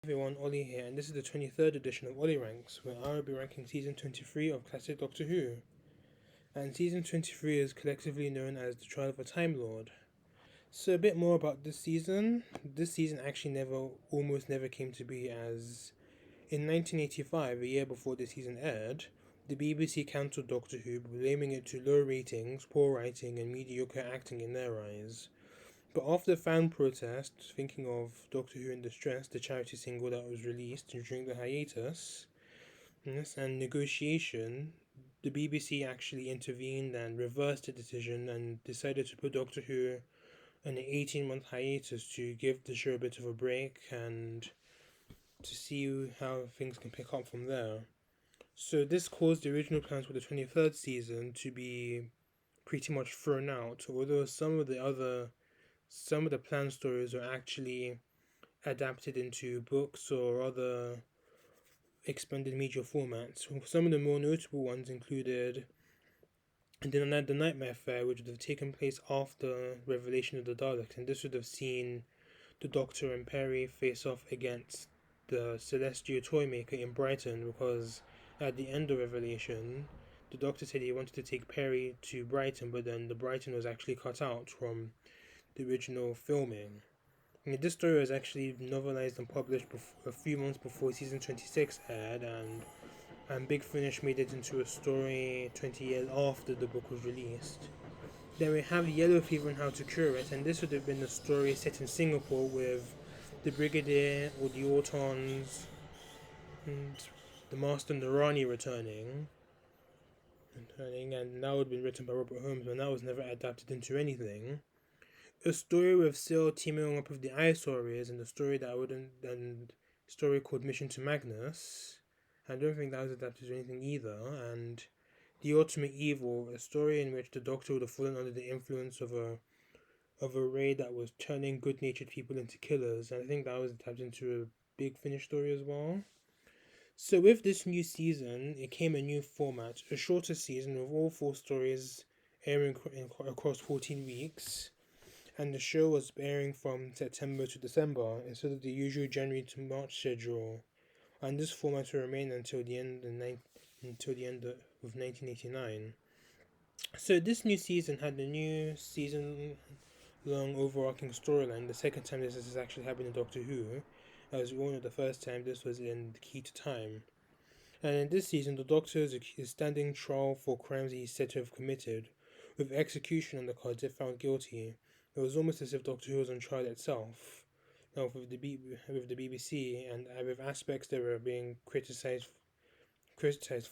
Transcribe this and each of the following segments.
Everyone, Ollie here, and this is the 23rd edition of Olly Ranks, where I will be ranking season 23 of classic Doctor Who. And season 23 is collectively known as The Trial of a Time Lord. So, a bit more about this season. This season actually almost never came to be, as in 1985, a year before the season aired, the BBC cancelled Doctor Who, blaming it to low ratings, poor writing, and mediocre acting in their eyes. But after fan protest, thinking of Doctor Who in Distress, the charity single that was released during the hiatus, yes, and negotiation, the BBC actually intervened and reversed the decision and decided to put Doctor Who on an 18-month hiatus to give the show a bit of a break and to see how things can pick up from there. So this caused the original plans for the 23rd season to be pretty much thrown out, although some of the planned stories are actually adapted into books or other expanded media formats. Some of the more notable ones included the Nightmare Fair, which would have taken place after Revelation of the Daleks, and this would have seen the Doctor and Perry face off against the Celestial Toymaker in Brighton, because at the end of Revelation, the Doctor said he wanted to take Perry to Brighton, but then the Brighton was actually cut out from the original filming. This story was actually novelized and published a few months before season 26 aired, and Big Finish made it into a story 20 years after the book was released. Then we have Yellow Fever and How to Cure It, and this would have been a story set in Singapore with the Brigadier or the Autons and the Master and the Rani and that would have been written by Robert Holmes, but that was never adapted into anything. A story with Syl teaming up with the Eyesoriers, and the story that wouldn't and story called Mission to Magnus. I don't think that was adapted to anything either. And The Ultimate Evil, a story in which the Doctor would have fallen under the influence of a raid that was turning good-natured people into killers, and I think that was adapted into a Big Finish story as well. So with this new season, it came a new format, a shorter season with all four stories airing across 14 weeks, and the show was airing from September to December instead of the usual January to March schedule, and this format will remain until the end of 1989. So this new season had the new season-long overarching storyline. The second time this has actually happened in Doctor Who, as we all know, the first time this was in The Key to Time. And in this season, the Doctor is standing trial for crimes he's said to have committed, with execution on the cards if found guilty. It was almost as if Doctor Who was on trial itself, with the BBC, and with aspects that were being criticized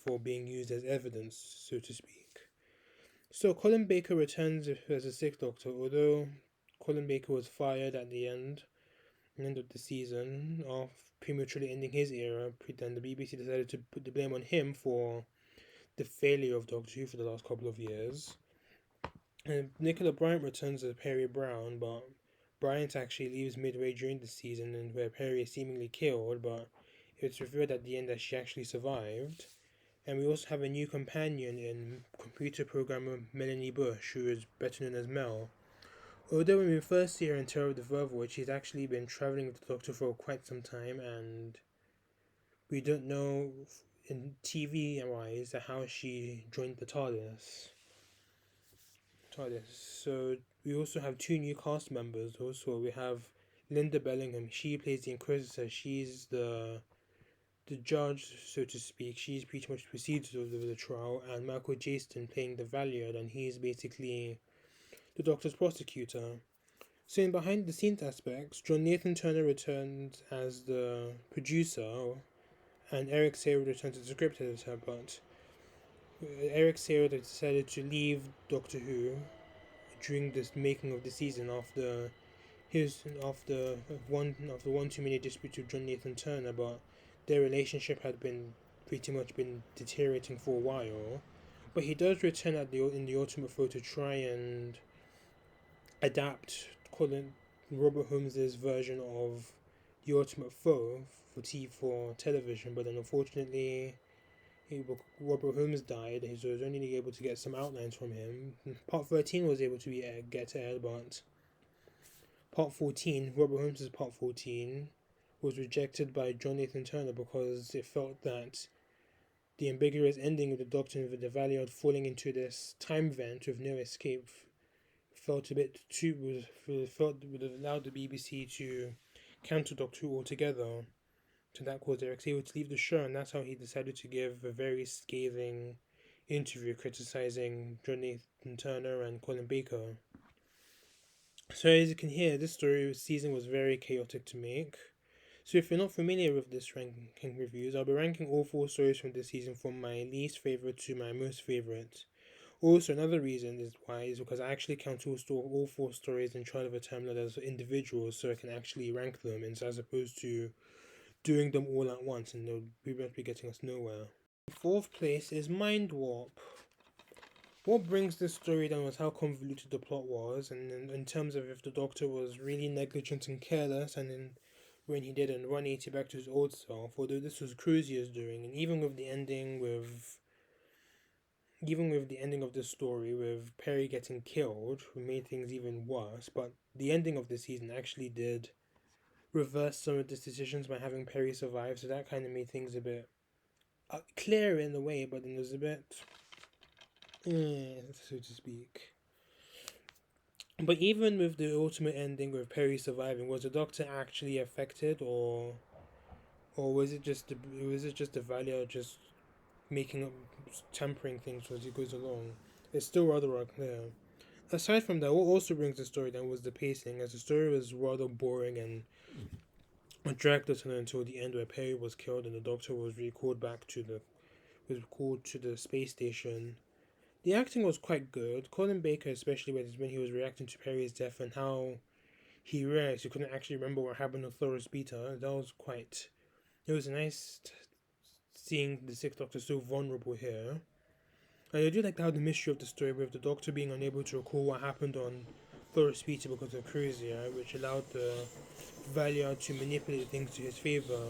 for being used as evidence, so to speak. So Colin Baker returns as a Sixth Doctor, although Colin Baker was fired at the end of the season, of prematurely ending his era. Then the BBC decided to put the blame on him for the failure of Doctor Who for the last couple of years. And Nicola Bryant returns as Perry Brown, but Bryant actually leaves midway during the season, and where Perry is seemingly killed, but it's revealed at the end that she actually survived. And we also have a new companion in computer programmer Melanie Bush, who is better known as Mel. Although when we first see her in Terror of the Vervoid, she's actually been travelling with the Doctor for quite some time, and we don't know in TV-wise how she joined the TARDIS. So we also have two new cast members. Also, we have Linda Bellingham. She plays the Inquisitor. She's the judge, so to speak. She's pretty much proceeds over the trial, and Michael Jaston playing the Valiant, and he's basically the Doctor's prosecutor. So in behind the scenes aspects, John Nathan Turner returns as the producer, and Eric Sayre returns as the script editor, but Eric Sayre decided to leave Doctor Who during this making of the season after one too many disputes with John Nathan Turner, but their relationship had been pretty much been deteriorating for a while. But he does return in the Ultimate Foe to try and adapt Colin Robert Holmes's version of the Ultimate Foe for television, but then unfortunately Robert Holmes died, so he was only able to get some outlines from him. Part 13 was able to get aired, but Part 14, Robert Holmes's Part 14, was rejected by John Nathan Turner because it felt that the ambiguous ending of the Doctor with the Valiant falling into this time vent with no escape felt a bit too would have allowed the BBC to cancel Doctor Who altogether. So that caused Eric Sable to leave the show, and that's how he decided to give a very scathing interview criticizing John Nathan Turner and Colin Baker. So as you can hear, this season was very chaotic to make. So if you're not familiar with this ranking reviews, I'll be ranking all 4 stories from this season from my least favourite to my most favourite. Also, another reason is because I actually count all 4 stories in Trial of a Time Lord as individuals, so I can actually rank them, as opposed to doing them all at once, and they'll pretty much be getting us nowhere. 4th place is Mind Warp. What brings this story down was how convoluted the plot was, and in terms of if the Doctor was really negligent and careless, and then when he did and 180 back to his old self, although this was Cruisier's doing, and even with the ending of the story with Perry getting killed, who made things even worse, but the ending of the season actually did reverse some of the decisions by having Perry survive, so that kind of made things a bit clear in a way, but then it was a bit so to speak. But even with the ultimate ending with Perry surviving, was the Doctor actually affected, or was it just the Valia just making up, tampering things as he goes along? It's still rather unclear. Aside from that, what also brings the story down was the pacing, as the story was rather boring and dragged us until the end, where Perry was killed and the Doctor was recalled to the space station. The acting was quite good. Colin Baker, especially when he was reacting to Perry's death and how he realized he couldn't actually remember what happened to Thoros Beta, it was nice seeing the Sixth Doctor so vulnerable here. And I do like how the mystery of the story with the Doctor being unable to recall what happened on Thoros Beta because of Cruiser, which allowed the Valiant to manipulate things to his favour.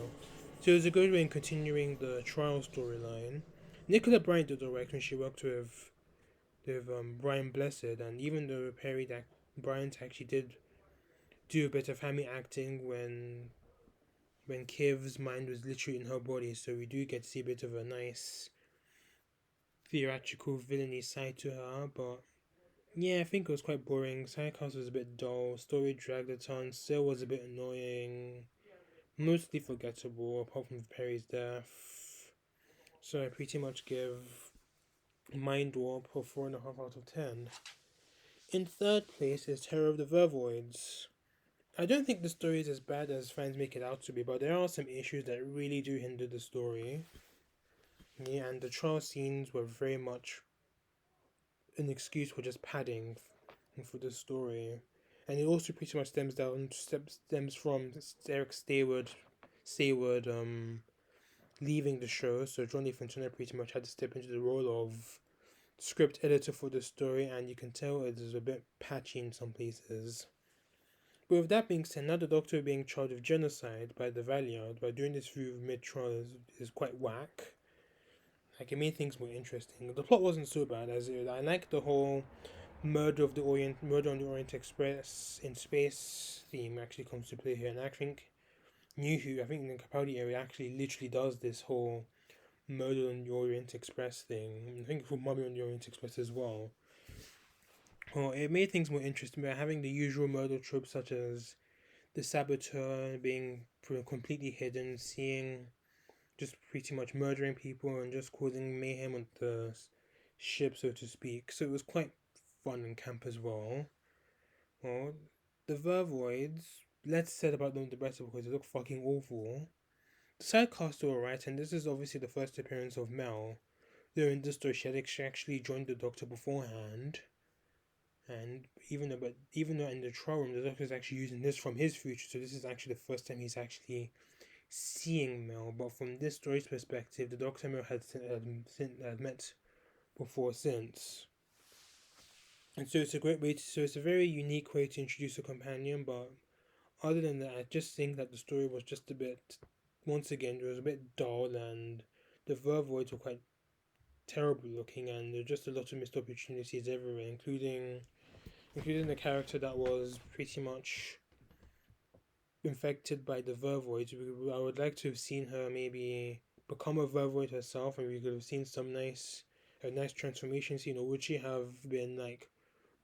So it was a good way in continuing the trial storyline. Nicola Bryant did direct when she worked with Brian Blessed, and even though Bryant actually did do a bit of hammy acting when Kiv's mind was literally in her body, so we do get to see a bit of a nice theatrical villainy side to her, but yeah, I think it was quite boring. Sidecast was a bit dull, story dragged a ton, still was a bit annoying, mostly forgettable apart from Perry's death. So I pretty much give Mind Warp a 4.5 out of 10. In 3rd place is Terror of the Vervoids. I don't think the story is as bad as fans make it out to be, but there are some issues that really do hinder the story. Yeah, and the trial scenes were very much an excuse for just padding for the story. And it also pretty much stems from Eric Sayward leaving the show, so Johnny Fontana pretty much had to step into the role of script editor for the story, and you can tell it is a bit patchy in some places. But with that being said, now the Doctor being charged with genocide by the Valiant by doing this through mid-trial is quite whack. Like, it made things more interesting. The plot wasn't so bad I like the whole murder on the Orient Express in space theme actually comes to play here, and I think in the Capaldi area actually literally does this whole murder on the Orient Express thing. I think for Mummy on the Orient Express as well. Well, it made things more interesting by having the usual murder tropes such as the saboteur being completely hidden, seeing just pretty much murdering people and just causing mayhem on the ship, so to speak. So it was quite fun and camp as well. Well, the Vervoids, less said about them the better because they look fucking awful. The side cast are alright, and this is obviously the first appearance of Mel. Though in this story she actually joined the Doctor beforehand. And even though in the trial room the Doctor is actually using this from his future, so this is actually the first time he's actually seeing Mel. But from this story's perspective, the Doctor Mel had met before since. And so it's a very unique way to introduce a companion, but other than that, I just think that the story was just a bit, once again, it was a bit dull, and the Vervoids were quite terrible looking, and there were just a lot of missed opportunities everywhere, including the character that was pretty much infected by the Vervoid. I would like to have seen her maybe become a Vervoid herself, and we could have seen a nice transformation scene, or would she have been like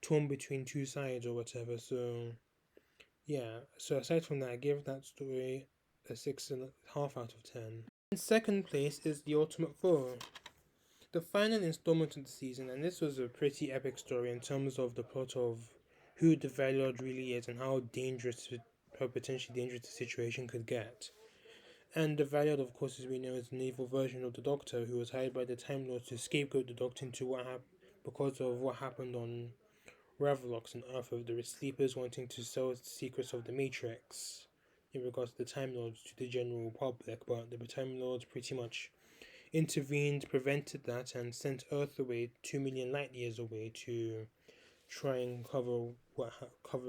torn between two sides or whatever? So yeah. So aside from that, I give that story a 6.5 out of 10. In second place is The Ultimate Foe, the final installment of the season, and this was a pretty epic story in terms of the plot of who the Valiard really is and how potentially dangerous the situation could get. And the Valiard, of course, as we know, is an evil version of the Doctor who was hired by the Time Lords to scapegoat the Doctor into because of what happened on Ravlox and Earth, with the sleepers wanting to sell the secrets of the Matrix in regards to the Time Lords to the general public, but the Time Lords pretty much intervened, prevented that, and sent Earth away 2 million light years away to try and cover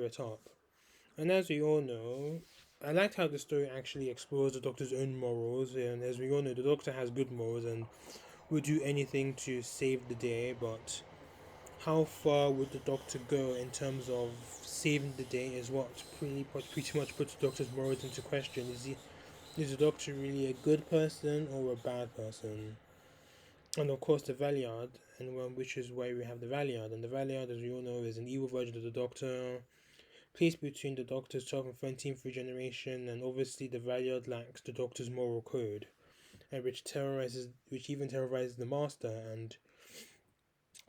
it up. And as we all know, I liked how the story actually explores the Doctor's own morals, and as we all know, the Doctor has good morals and would do anything to save the day, but how far would the Doctor go in terms of saving the day is what pretty much puts the Doctor's morals into question. Is the Doctor really a good person or a bad person? And of course the Valiard, which is why we have the Valiard. And the Valiard, as we all know, is an evil version of the Doctor, placed between the Doctor's 12th and 13th regeneration, and obviously the Valiard lacks the Doctor's moral code, and which even terrorizes the Master. And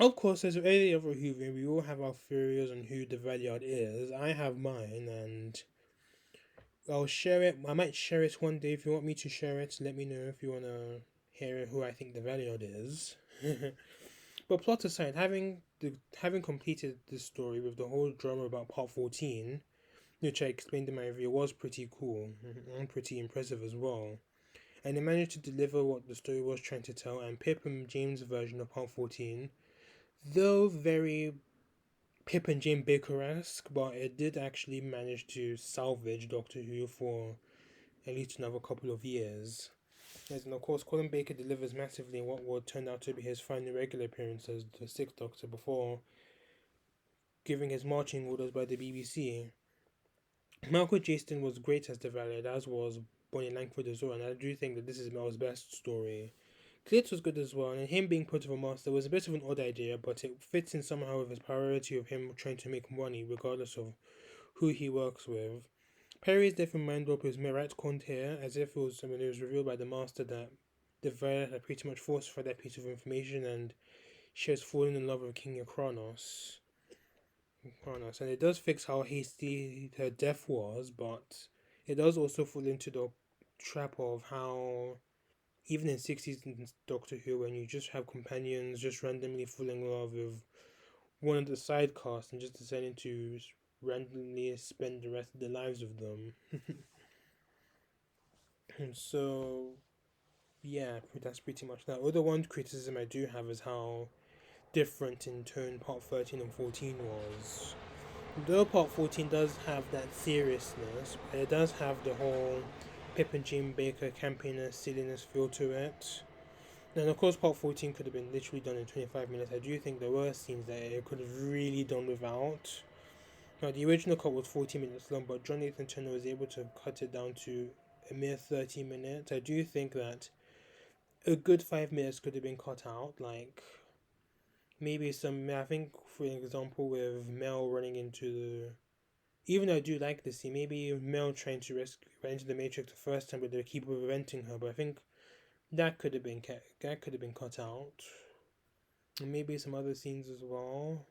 of course, as with any other Whovian, we all have our theories on who the Valiard is. I have mine, and I'll share it. I might share it one day. If you want me to share it, let me know if you want to hear who I think the Valiard is. But plot aside, having completed this story with the whole drama about part 14, which I explained in my review, was pretty cool and pretty impressive as well. And it managed to deliver what the story was trying to tell, and Pip and James' version of part 14, though very Pip and Jane Baker-esque, but it did actually manage to salvage Doctor Who for at least another couple of years. Yes, and of course, Colin Baker delivers massively in what would turn out to be his final regular appearance as the Sixth Doctor before giving his marching orders by the BBC. Malcolm Jaston was great as the Valiant, as was Bonnie Langford as well, and I do think that this is Mel's best story. Klitz was good as well, and him being put of a master was a bit of an odd idea, but it fits in somehow with his priority of him trying to make money regardless of who he works with. Perry's different mind warp is retconned here, as if it was revealed by the Master that the Violet had pretty much forced for that piece of information, and she has fallen in love with King Kronos. And it does fix how hasty her death was, but it does also fall into the trap of how, even in 60s Doctor Who, when you just have companions just randomly falling in love with one of the side casts and just deciding to randomly spend the rest of their lives with them. So, yeah, that's pretty much that. Other one criticism I do have is how different in tone part 13 and 14 was. Though part 14 does have that seriousness, but it does have the whole Pip and Jim Baker campiness, silliness feel to it. And of course, part 14 could have been literally done in 25 minutes. I do think there were scenes that it could have really done without. Now, the original cut was 40 minutes long, but John Nathan Turner was able to cut it down to a mere 30 minutes. I do think that a good 5 minutes could have been cut out. Like, maybe I think, for example, with Mel running into the. Even though I do like this scene, maybe Mel trying to enter the Matrix the first time, but they keep preventing her. But I think that could have been cut out. And maybe some other scenes as well.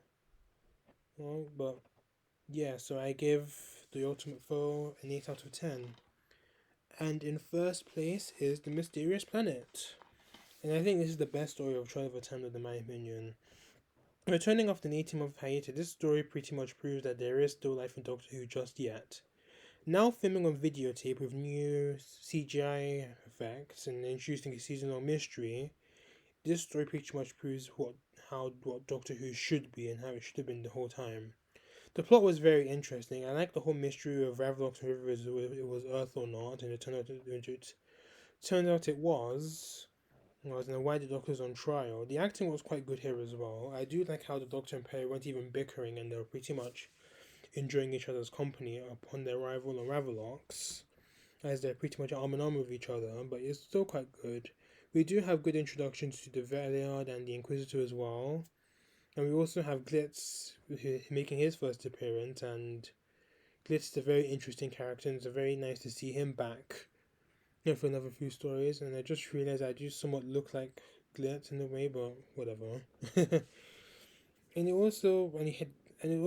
Well, but yeah, so I give The Ultimate Foe an 8 out of 10. And in first place is The Mysterious Planet. And I think this is the best story of Trial of a Time Lord in my opinion. Returning after an 18-month hiatus, this story pretty much proves that there is still life in Doctor Who just yet. Now filming on videotape with new CGI effects and introducing a seasonal mystery, this story pretty much proves what Doctor Who should be and how it should have been the whole time. The plot was very interesting. I like the whole mystery of Ravlox and River, it was Earth or not, and it turned out it was. And why the Doctor's on trial. The acting was quite good here as well. I do like how the Doctor and Perry weren't even bickering, and they were pretty much enjoying each other's company upon their arrival on Ravelox, as they're pretty much arm in arm with each other, but it's still quite good. We do have good introductions to the Valiard and the Inquisitor as well, and we also have Glitz making his first appearance, and Glitz is a very interesting character, and it's very nice to see him back, for another few stories. And I just realized I do somewhat look like Glitz in a way, but whatever. And it also, when he had,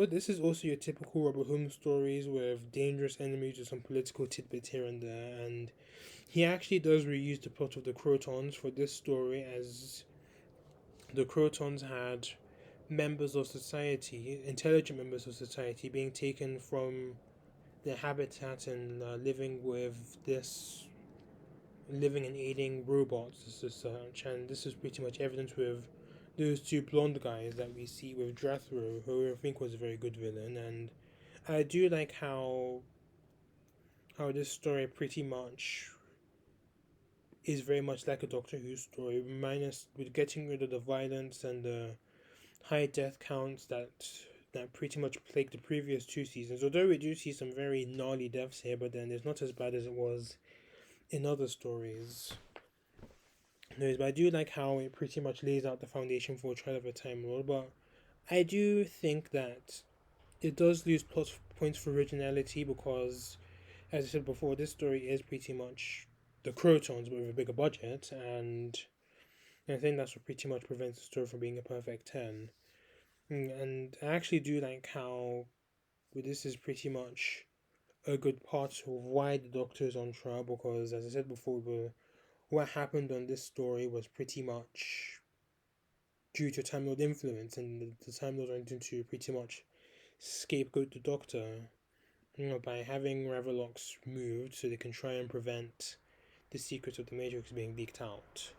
this is also your typical Robert Holmes stories with dangerous enemies with some political tidbits here and there. And he actually does reuse the plot of the Crotons for this story, as the Crotons had members of society, intelligent members of society, being taken from their habitat and living and aiding robots as such. And this is pretty much evident with those two blonde guys that we see with Drathro, who I think was a very good villain. And I do like how this story pretty much is very much like a Doctor Who story, minus with getting rid of the violence and the high death counts that pretty much plagued the previous two seasons. Although we do see some very gnarly deaths here, but then it's not as bad as it was in other stories. Anyways, but I do like how it pretty much lays out the foundation for Trial of a Time Lord, but I do think that it does lose plot points for originality because, as I said before, this story is pretty much the Crotons but with a bigger budget, and I think that's what pretty much prevents the story from being a perfect 10. And I actually do like how this is pretty much a good part of why the Doctor is on trial, because, as I said before, what happened on this story was pretty much due to Time Lord influence, and the Time Lord wanted to pretty much scapegoat the Doctor, by having Ravelox moved so they can try and prevent the secrets of the Matrix being leaked out.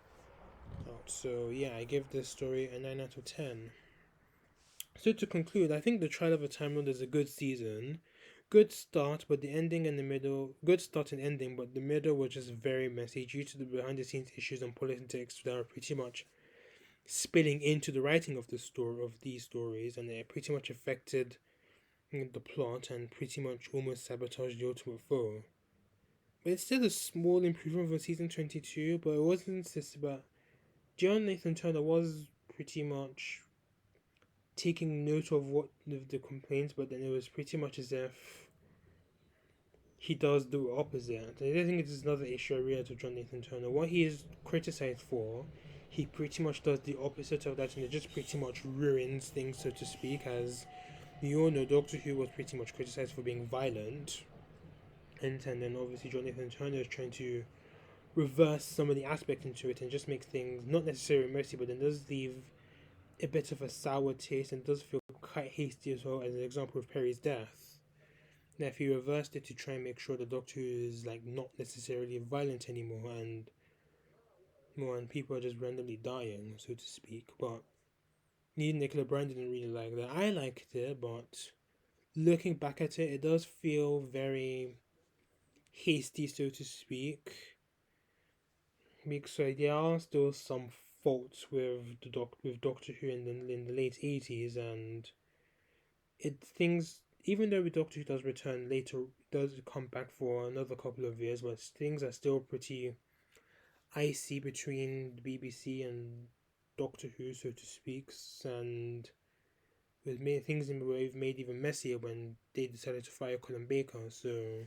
So yeah, I give this story a 9 out of 10. So to conclude, I think the Trial of a Time Lord is a good season. Good start, but the ending and the middle. Good start and ending, but the middle was just very messy due to the behind the scenes issues and politics that are pretty much spilling into the writing of these stories, and it pretty much affected the plot and pretty much almost sabotaged the Ultimate Foe. But it's still a small improvement from season 22, but it wasn't just about. John Nathan Turner was pretty much taking note of what the complaints, but then it was pretty much as if he does the opposite. I think it's another issue I realized with John Nathan Turner. What he is criticized for, he pretty much does the opposite of that, and it just pretty much ruins things, so to speak. As you all know, Doctor Who was pretty much criticized for being violent, and then obviously John Nathan Turner is trying to reverse some of the aspects into it and just make things not necessarily messy, but then does leave a bit of a sour taste and does feel quite hasty as well, as an example of Perry's death. Now, if he reversed it to try and make sure the Doctor is like not necessarily violent anymore, and people are just randomly dying, so to speak. But Nicola Brand didn't really like that. I liked it, but looking back at it, it does feel very hasty, so to speak. Because there are still some faults with Doctor Who in the late 80s, and things, even though Doctor Who does return later, does come back for another couple of years, but things are still pretty icy between the BBC and Doctor Who, so to speak, and with things made even messier when they decided to fire Colin Baker. So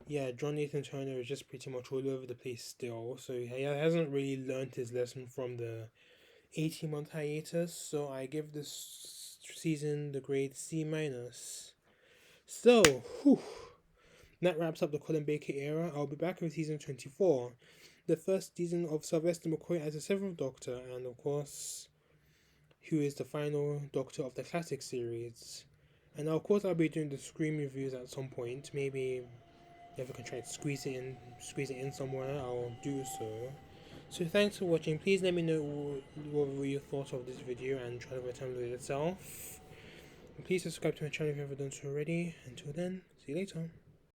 yeah, John Nathan Turner is just pretty much all over the place still, so he hasn't really learned his lesson from the 18-month hiatus, so I give this season the grade C-. So, that wraps up the Colin Baker era. I'll be back with season 24, the first season of Sylvester McCoy as the 7th Doctor, and of course, who is the final Doctor of the classic series. And of course, I'll be doing the Scream reviews at some point. Maybe if I can try to squeeze it in somewhere, I'll do so. So thanks for watching. Please let me know what were your thoughts of this video and Trial of a Time Lord itself. And please subscribe to my channel if you haven't done so already. Until then, see you later.